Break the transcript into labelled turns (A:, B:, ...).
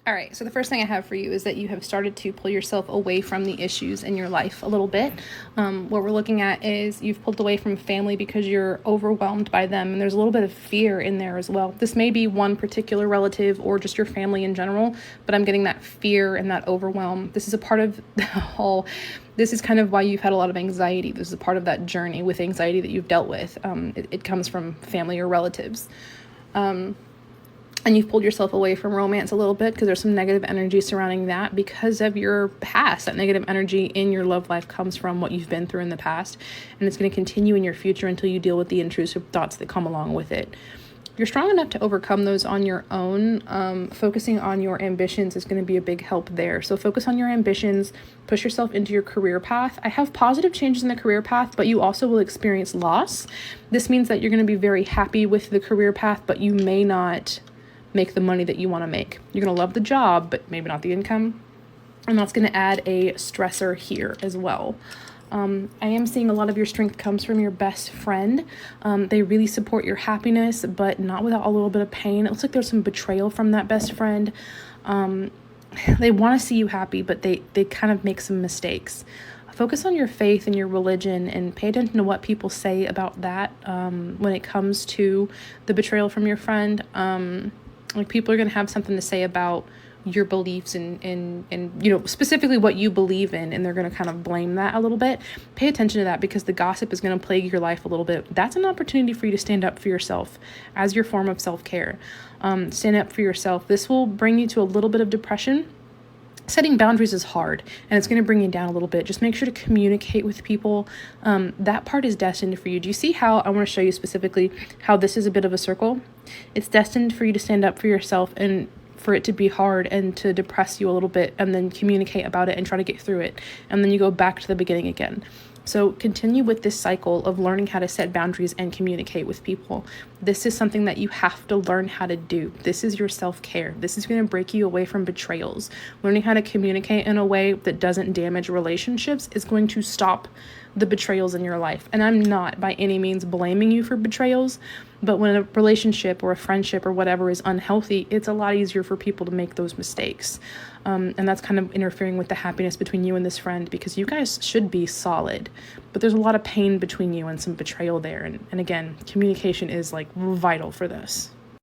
A: All right, so the first thing I have for you is that you have started to pull yourself away from the issues in your life a little bit. What we're looking at is you've pulled away from family because you're overwhelmed by them, and there's a little bit of fear in there as well. This may be one particular relative or just your family in general, but I'm getting that fear and that overwhelm. This is a part of the whole... This is kind of why you've had a lot of anxiety. This is a part of that journey with anxiety that you've dealt with. It comes from family or relatives. And you've pulled yourself away from romance a little bit because there's some negative energy surrounding that because of your past. That negative energy in your love life comes from what you've been through in the past, and it's going to continue in your future until you deal with the intrusive thoughts that come along with it. You're strong enough to overcome those on your own. Focusing on your ambitions is going to be a big help there. So focus on your ambitions, push yourself into your career path. I have positive changes in the career path, but you also will experience loss. This means that you're going to be very happy with the career path, but you may not make the money that you want to make. You're going to love the job, but maybe not the income. And that's going to add a stressor here as well. I am seeing a lot of your strength comes from your best friend. They really support your happiness, but not without a little bit of pain. It looks like there's some betrayal from that best friend. They want to see you happy, but they kind of make some mistakes. Focus on your faith and your religion and pay attention to what people say about that when it comes to the betrayal from your friend. Like, people are going to have something to say about your beliefs and specifically what you believe in, and they're going to kind of blame that a little bit. Pay attention to that because the gossip is going to plague your life a little bit. That's an opportunity for you to stand up for yourself as your form of self-care. Stand up for yourself. This will bring you to a little bit of depression. Setting boundaries is hard, and it's going to bring you down a little bit. Just make sure to communicate with people. That part is destined for you. Do you see how I want to show you specifically how this is a bit of a circle? It's destined for you to stand up for yourself and for it to be hard and to depress you a little bit, and then communicate about it and try to get through it. And then you go back to the beginning again. So continue with this cycle of learning how to set boundaries and communicate with people. This is something that you have to learn how to do. This is your self-care. This is going to break you away from betrayals. Learning how to communicate in a way that doesn't damage relationships is going to stop the betrayals in your life. And I'm not by any means blaming you for betrayals, but when a relationship or a friendship or whatever is unhealthy, it's a lot easier for people to make those mistakes. And that's kind of interfering with the happiness between you and this friend, because you guys should be solid, but there's a lot of pain between you and some betrayal there. And again, communication is like vital for this.